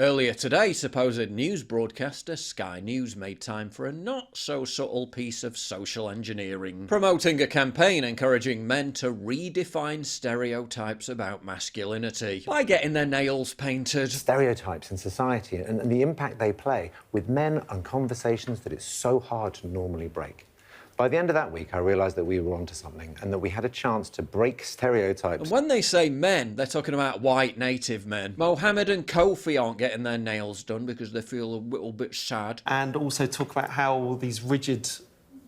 Earlier today, supposed news broadcaster Sky News made time for a not-so-subtle piece of social engineering, promoting a campaign encouraging men to redefine stereotypes about masculinity by getting their nails painted. Stereotypes in society and the impact they play with men and conversations that it's so hard to normally break. By the end of that week, I realised that we were onto something and that we had a chance to break stereotypes. And when they say men, they're talking about white native men. Mohammed and Kofi aren't getting their nails done because they feel a little bit sad. And also talk about how all these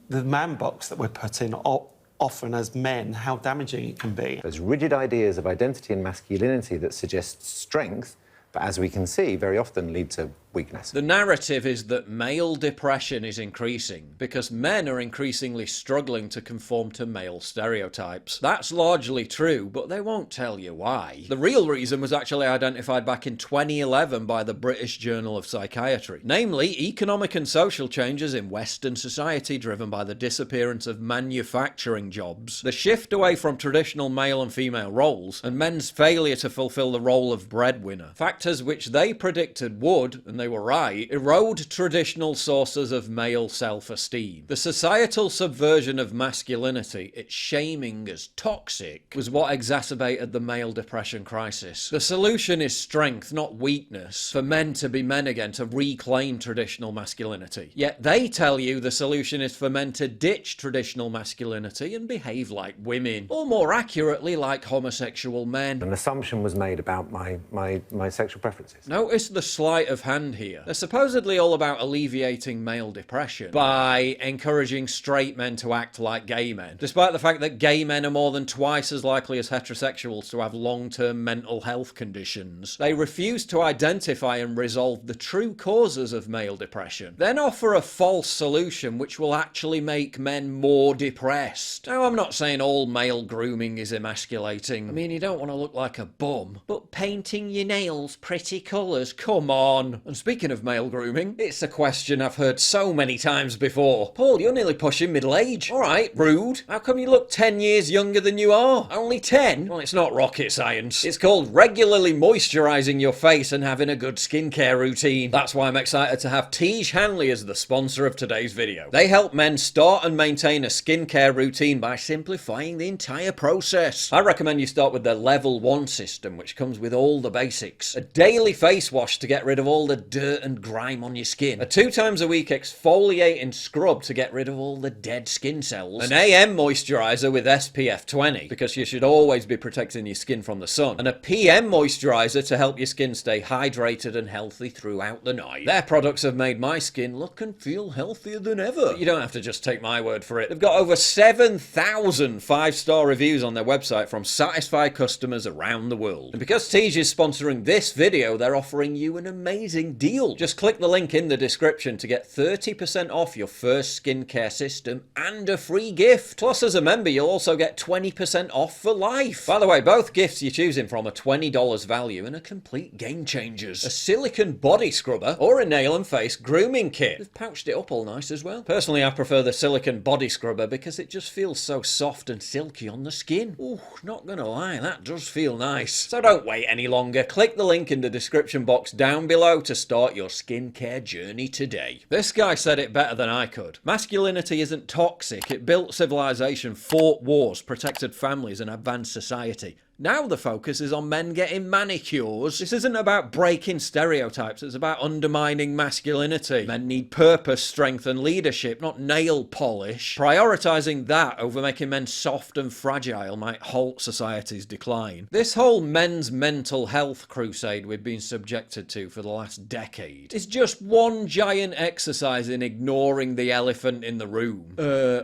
the man box that we're put in often as men, how damaging it can be. There's rigid ideas of identity and masculinity that suggest strength, but as we can see, very often lead to weakness. The narrative is that male depression is increasing because men are increasingly struggling to conform to male stereotypes. That's largely true, but they won't tell you why. The real reason was actually identified back in 2011 by the British Journal of Psychiatry, namely economic and social changes in Western society driven by the disappearance of manufacturing jobs, the shift away from traditional male and female roles, and men's failure to fulfill the role of breadwinner. Factors which they predicted would, and they were right, erode traditional sources of male self-esteem. The societal subversion of masculinity, its shaming as toxic, was what exacerbated the male depression crisis. The solution is strength, not weakness, for men to be men again, to reclaim traditional masculinity. Yet they tell you the solution is for men to ditch traditional masculinity and behave like women, or more accurately, like homosexual men. An assumption was made about my sexual preferences. Notice the sleight of hand here. They're supposedly all about alleviating male depression by encouraging straight men to act like gay men, despite the fact that gay men are more than twice as likely as heterosexuals to have long-term mental health conditions. They refuse to identify and resolve the true causes of male depression, then offer a false solution which will actually make men more depressed. Now, I'm not saying all male grooming is emasculating. I mean, you don't want to look like a bum, but painting your nails pretty colours, come on. And speaking of male grooming, it's a question I've heard so many times before. Paul, you're nearly pushing middle age. Alright, rude. How come you look 10 years younger than you are? Only 10? Well, it's not rocket science. It's called regularly moisturising your face and having a good skincare routine. That's why I'm excited to have Tiege Hanley as the sponsor of today's video. They help men start and maintain a skincare routine by simplifying the entire process. I recommend you start with their Level 1 system, which comes with all the basics. A daily face wash to get rid of all the dirt and grime on your skin. A 2 times a week exfoliating scrub to get rid of all the dead skin cells. An AM moisturiser with SPF 20, because you should always be protecting your skin from the sun. And a PM moisturiser to help your skin stay hydrated and healthy throughout the night. Their products have made my skin look and feel healthier than ever. But you don't have to just take my word for it. They've got over 7,000 5-star reviews on their website from satisfied customers around the world. And because Tiege is sponsoring this video, they're offering you an amazing deal. Just click the link in the description to get 30% off your first skincare system and a free gift. Plus, as a member, you'll also get 20% off for life. By the way, both gifts you're choosing from are $20 value and are complete game changers. A silicone body scrubber or a nail and face grooming kit. They've pouched it up all nice as well. Personally, I prefer the silicone body scrubber because it just feels so soft and silky on the skin. Ooh, not gonna lie, that does feel nice. So don't wait any longer. Click the link in the description box down below to start your skincare journey today. This guy said it better than I could. Masculinity isn't toxic. It built civilization, fought wars, protected families, and advanced society. Now the focus is on men getting manicures. This isn't about breaking stereotypes, it's about undermining masculinity. Men need purpose, strength and leadership, not nail polish. Prioritising that over making men soft and fragile might halt society's decline. This whole men's mental health crusade we've been subjected to for the last decade is just one giant exercise in ignoring the elephant in the room.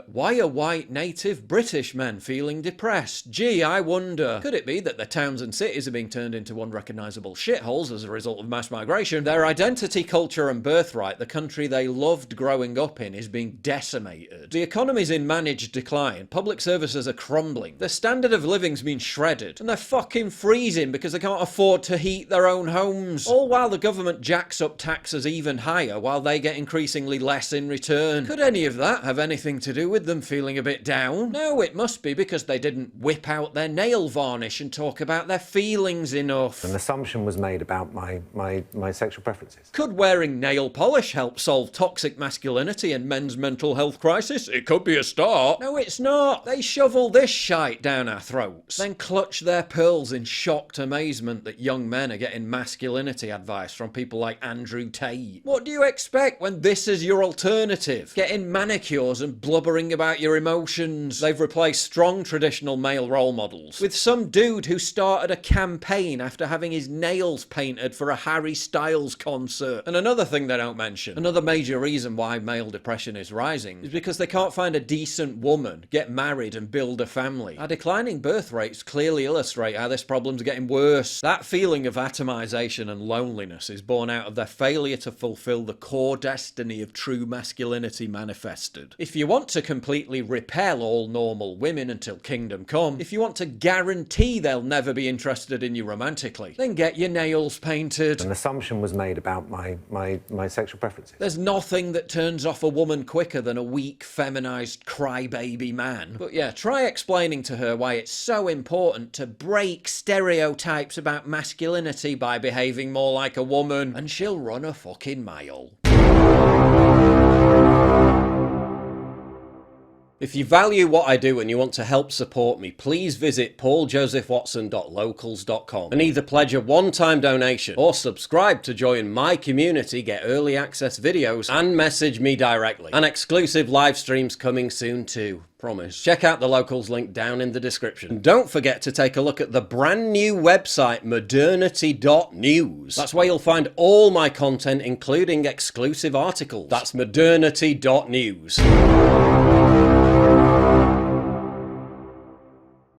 Why are white native British men feeling depressed? Gee, I wonder. Could it be that their towns and cities are being turned into unrecognisable shitholes as a result of mass migration? Their identity, culture and birthright, the country they loved growing up in, is being decimated. The economy's in managed decline, public services are crumbling, their standard of living's been shredded, and they're fucking freezing because they can't afford to heat their own homes. All while the government jacks up taxes even higher while they get increasingly less in return. Could any of that have anything to do with them feeling a bit down? No, it must be because they didn't whip out their nail varnish vanish and talk about their feelings enough. An assumption was made about my sexual preferences. Could wearing nail polish help solve toxic masculinity and men's mental health crisis? It could be a start. No, it's not. They shovel this shite down our throats, then clutch their pearls in shocked amazement that young men are getting masculinity advice from people like Andrew Tate. What do you expect when this is your alternative? Getting manicures and blubbering about your emotions. They've replaced strong traditional male role models with some dude who started a campaign after having his nails painted for a Harry Styles concert. And another thing they don't mention, another major reason why male depression is rising, is because they can't find a decent woman, get married and build a family. Our declining birth rates clearly illustrate how this problem's getting worse. That feeling of atomization and loneliness is born out of their failure to fulfill the core destiny of true masculinity manifested. If you want to completely repel all normal women until kingdom come, if you want to guarantee they'll never be interested in you romantically, then get your nails painted. An assumption was made about my sexual preferences. There's nothing that turns off a woman quicker than a weak, feminized crybaby man. But yeah, try explaining to her why it's so important to break stereotypes about masculinity by behaving more like a woman, and she'll run a fucking mile. If you value what I do and you want to help support me, please visit pauljosephwatson.locals.com and either pledge a one-time donation or subscribe to join my community, get early access videos, and message me directly. And exclusive live streams coming soon too. Promise. Check out the Locals link down in the description. And don't forget to take a look at the brand new website modernity.news. That's where you'll find all my content, including exclusive articles. That's modernity.news.